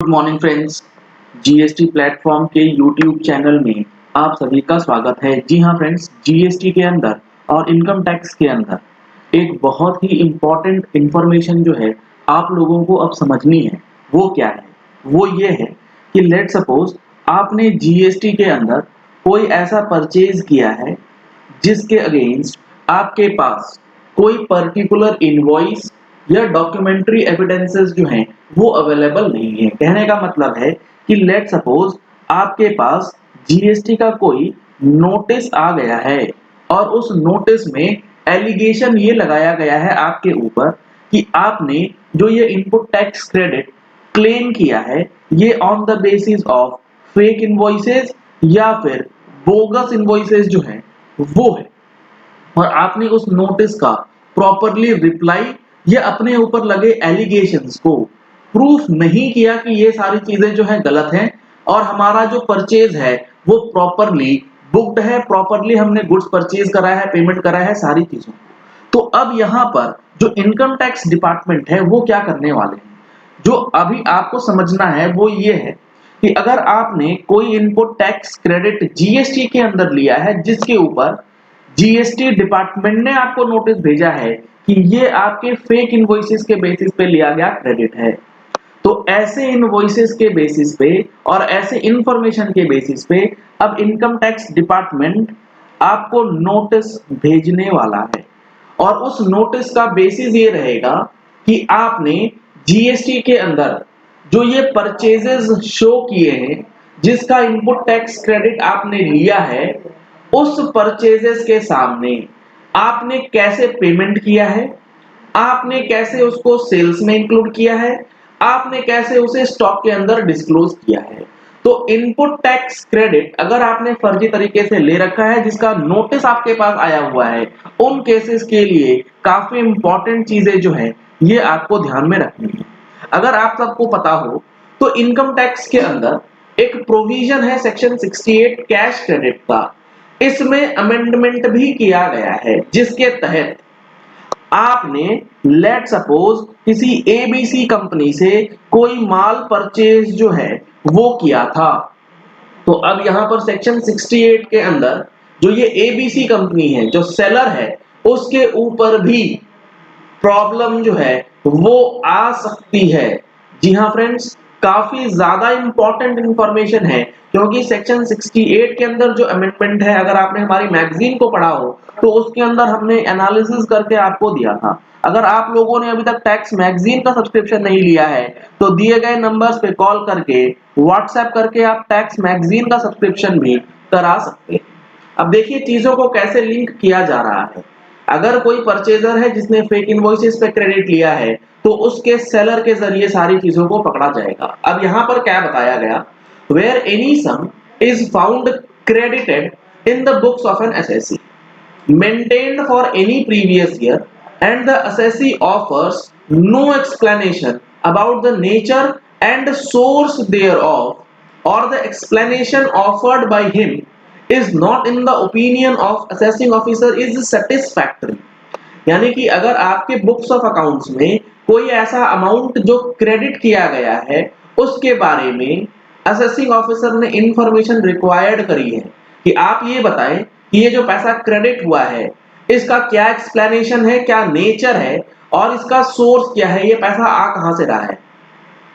Good morning friends. GST platform के YouTube channel में आप सभी का स्वागत है। जी हाँ फ्रेंड्स, जीएसटी के अंदर और इनकम टैक्स के अंदर एक बहुत ही इम्पोर्टेंट इंफॉर्मेशन जो है आप लोगों को अब समझनी है। वो क्या है? वो ये है कि लेट सपोज आपने जीएसटी के अंदर कोई ऐसा परचेज किया है जिसके अगेंस्ट आपके पास कोई पर्टिकुलर इनवॉइस या डॉक्यूमेंट्री एविडेंसेस जो हैं वो अवेलेबल नहीं है। कहने का मतलब है कि लेट सपोज आपके पास जीएसटी का कोई नोटिस आ गया है और उस नोटिस में एलिगेशन ये लगाया गया है आपके ऊपर कि आपने जो ये इनपुट टैक्स क्रेडिट क्लेम किया है ये on the basis of fake invoices या फिर बोगस इनवॉइसेस जो हैं वो है, और आपने उस नोटिस का प्रॉपरली रिप्लाई या अपने ऊपर लगे एलिगेशंस को प्रूफ नहीं किया कि ये सारी चीजें जो है गलत हैं और हमारा जो परचेज है वो प्रॉपरली बुक्ड है, प्रॉपरली हमने गुड्स परचेज करा है, पेमेंट करा है, सारी चीजों को। तो अब यहाँ पर जो इनकम टैक्स डिपार्टमेंट है वो क्या करने वाले हैं, जो अभी आपको समझना है वो ये है कि अगर आपने कोई इनपुट टैक्स क्रेडिट जीएसटी के अंदर लिया है जिसके ऊपर जीएसटी डिपार्टमेंट ने आपको नोटिस भेजा है कि ये आपके फेक इनवॉइसेस के बेसिस पे लिया गया क्रेडिट है, तो ऐसे इनवॉइसेस के बेसिस पे और ऐसे इंफॉर्मेशन के बेसिस पे अब इनकम टैक्स डिपार्टमेंट आपको नोटिस भेजने वाला है। और उस नोटिस का बेसिस ये रहेगा कि आपने जीएसटी के अंदर जो ये परचेजेस शो किए हैं जिसका इनपुट टैक्स क्रेडिट आपने लिया है उस परचेजेस के सामने आपने कैसे पेमेंट किया है, आपने कैसे उसको सेल्स में इंक्लूड किया है, आपने कैसे उसे स्टॉक के अंदर डिस्क्लोज किया है। तो इनपुट टैक्स क्रेडिट अगर आपने फर्जी तरीके से ले रखा है जिसका नोटिस आपके पास आया हुआ है, उन केसेस के लिए काफी इंपॉर्टेंट चीजें जो है ये आपको ध्यान में रखनी है। अगर आप सबको पता हो तो इनकम टैक्स के अंदर एक प्रोविजन है सेक्शन 68 कैश क्रेडिट का, इसमें अमेंडमेंट भी किया गया है जिसके तहत आपने लेट सपोज किसी एबीसी कंपनी से कोई माल परचेज जो है वो किया था, तो अब यहां पर सेक्शन 68 के अंदर जो ये एबीसी कंपनी है जो सेलर है उसके ऊपर भी प्रॉब्लम जो है वो आ सकती है। जी हाँ फ्रेंड्स, काफी ज्यादा इंपॉर्टेंट इंफॉर्मेशन है क्योंकि सेक्शन 68 के अंदर जो अमेंडमेंट है, अगर आपने हमारी मैगजीन को पढ़ा हो तो उसके अंदर हमने एनालिसिस करके आपको दिया था। अगर आप लोगों ने अभी तक टैक्स मैगजीन का सब्सक्रिप्शन नहीं लिया है तो दिए गए नंबर्स पे कॉल करके व्हाट्सएप करके आप टैक्स मैगजीन का सब्सक्रिप्शन भी करा सकते हैं। अब देखिए चीजों को कैसे लिंक किया जा रहा है। अगर कोई परचेजर है जिसने फेक इनवॉइसेस पे क्रेडिट लिया है तो उसके सेलर के जरिए सारी चीजों को पकड़ा जाएगा। अब यहां पर क्या बताया गया, where any sum is found credited in the books of an assessee maintained for any previous year and the assessee offers no explanation about the nature and source thereof, or the explanation offered by him is not in the opinion of assessing officer is satisfactory। यानी कि अगर आपके books of accounts में कोई ऐसा amount जो credit किया गया है उसके बारे में असेसिंग ऑफिसर ने इंफॉर्मेशन रिक्वायर्ड करी है कि आप ये बताएं कि ये जो पैसा क्रेडिट हुआ है इसका क्या एक्सप्लेनेशन है, क्या नेचर है और इसका सोर्स क्या है, ये पैसा आ कहां से रहा है।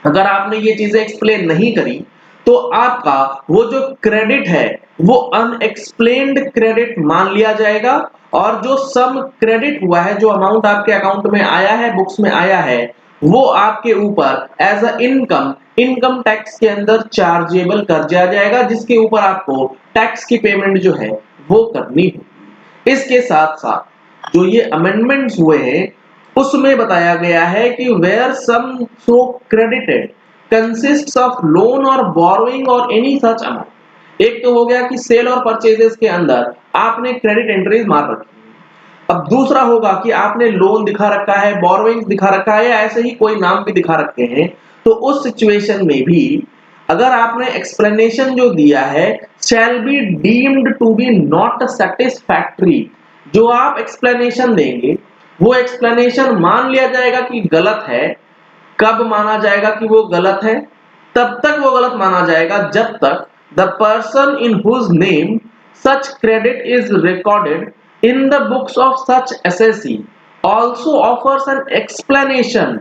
अगर आपने ये चीजें एक्सप्लेन नहीं करी तो आपका वो जो क्रेडिट है वो अनएक्सप्लेन्ड क्रेडिट मान लिया जाएगा और जो सम क्रेडिट हुआ है, जो अमाउंट आपके अकाउंट में आया है, बुक्स में आया है, वो आपके ऊपर एज अ इनकम टैक्स के अंदर चार्जेबल कर दिया जाएगा जिसके ऊपर आपको टैक्स की पेमेंट जो है वो करनी होगी। इसके साथ साथ जो ये अमेंडमेंट्स हुए हैं उसमें बताया गया है कि where sum so credited consists of loan और बोरोइंग और एनी सच अमाउंट। एक तो हो गया कि सेल और परचेजेस के अंदर आपने क्रेडिट एंट्रीज मार रखी है। अब दूसरा होगा कि आपने लोन दिखा रखा है, बोरोइंग दिखा रखा है या ऐसे ही कोई नाम भी दिखा रखे हैं, तो उस सिचुएशन में भी अगर आपने एक्सप्लेनेशन जो दिया है shall be deemed to be not satisfactory. जो आप एक्सप्लेनेशन देंगे वो एक्सप्लेनेशन मान लिया जाएगा कि गलत है। कब माना जाएगा कि वो गलत है? तब तक वो गलत माना जाएगा जब तक the person in whose name such credit is recorded in the books of such assessee also offers an explanation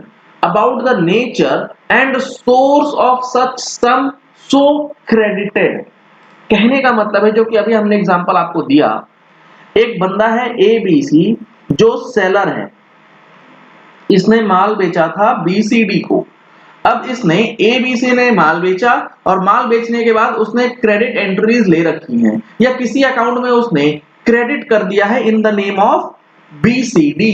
about the nature and source of such sum so credited। कहने का मतलब है जो कि अभी हमने एग्जांपल आपको दिया, एक बंदा है ABC जो सेलर है, इसने माल बेचा था BCD को। अब इसने ABC ने माल बेचा और माल बेचने के बाद उसने क्रेडिट एंट्रीज ले रखी हैं या किसी अकाउंट में उसने क्रेडिट कर दिया है in the name of BCD।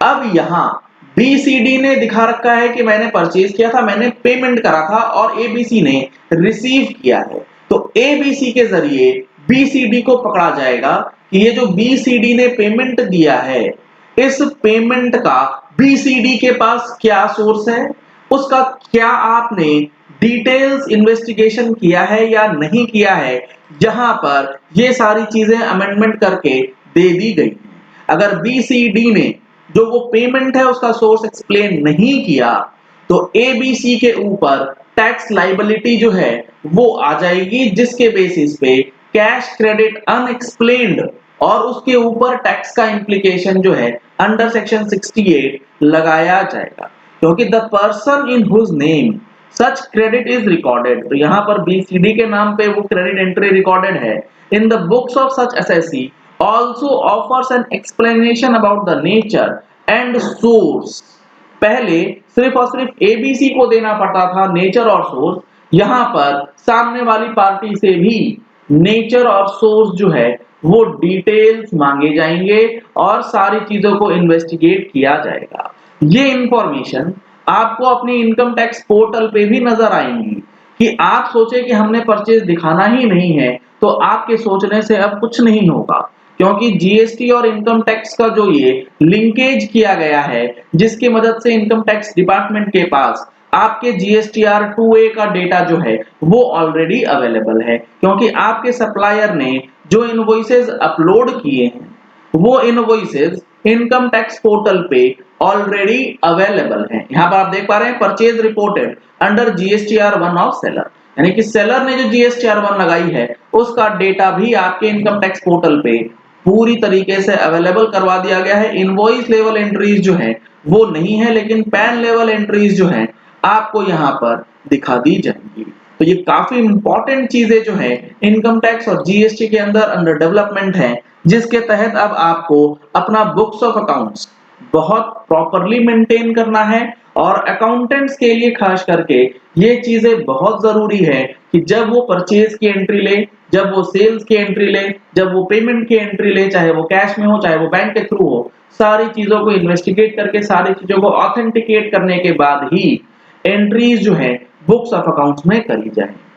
अब यहां BCD ने दिखा रखा है कि मैंने परचेज किया था, मैंने पेमेंट करा था और ABC ने रिसीव किया है। तो ABC के जरिए BCD को पकड़ा जाएगा कि ये जो BCD ने पेमेंट दिया है, इस पेमेंट का BCD के पास क्या सोर्स है, उसका क्या आपने डिटेल्स इन्वेस्टिगेशन किया है या नहीं किया है, जहां पर ये सारी चीजें अमेंडमेंट करके दे दी गई हैं। अगर BCD ने जो वो पेमेंट है उसका सोर्स एक्सप्लेन नहीं किया तो ABC के ऊपर टैक्स लाइबिलिटी जो है वो आ जाएगी, जिसके बेसिस पे कैश क्रेडिट अनएक्सप्लेन्ड और उसके ऊपर टैक्स का इंप्लीकेशन जो है अंडर सेक्शन 68 लगाया जाएगा। क्योंकि the person in whose name such credit is recorded, तो यहाँ पर BCD के नाम पे वो क्रेडिट एंट्री रिकॉर्डेड है इन the books of such assessee also offers an explanation about the nature and source। पहले सिर्फ और सिर्फ ABC को देना पड़ता था नेचर और सोर्स, यहां पर सामने वाली पार्टी से भी नेचर और सोर्स जो है वो डिटेल्स मांगे जाएंगे और सारी चीजों को इन्वेस्टिगेट किया जाएगा। ये इंफॉर्मेशन आपको अपनी इनकम टैक्स पोर्टल पे भी नजर आएंगी कि आप सोचे कि हमने परचेज दिखाना ही नहीं है, तो आपके सोचने से अब कुछ नहीं होगा, क्योंकि जीएसटी और इनकम टैक्स का जो ये लिंकेज किया गया है, जिसकी मदद से इनकम टैक्स डिपार्टमेंट के पास आपके GSTR 2A का डेटा जो है वो ऑलरेडी अवेलेबल है, क्योंकि आपके सप्लायर ने जो इनवॉइसेस अपलोड किए हैं वो इनवॉइसेस इनकम टैक्स पोर्टल पे ऑलरेडी अवेलेबल हैं। यहाँ पर आप देख पा रहे हैं purchase reported under GSTR 1 of seller, यानी कि सेलर ने जो GSTR 1 लगाई है उसका डेटा भी आपके इनकम टैक्स पोर्टल पे पूरी तरीके से अवेलेबल करवा दिया गया है। इनवॉइस लेवल एंट्रीज जो है वो नहीं है, लेकिन पैन लेवल एंट्रीज जो है आपको यहाँ पर दिखा दी जाएंगी। तो ये काफी इंपॉर्टेंट चीजें जो है इनकम टैक्स और जीएसटी के अंदर अंडर डेवलपमेंट है, जिसके तहत अब आपको अपना बुक्स ऑफ अकाउंट्स बहुत प्रॉपरली मेंटेन करना है। और अकाउंटेंट्स के लिए खास करके ये चीजें बहुत जरूरी है कि जब वो परचेज की एंट्री ले, जब वो सेल्स की एंट्री ले, जब वो पेमेंट की एंट्री ले, चाहे वो कैश में हो चाहे वो बैंक के थ्रू हो, सारी चीजों को इन्वेस्टिगेट करके सारी चीजों को ऑथेंटिकेट करने के बाद ही एंट्रीज जो है बुक्स ऑफ अकाउंट्स में करी जाए।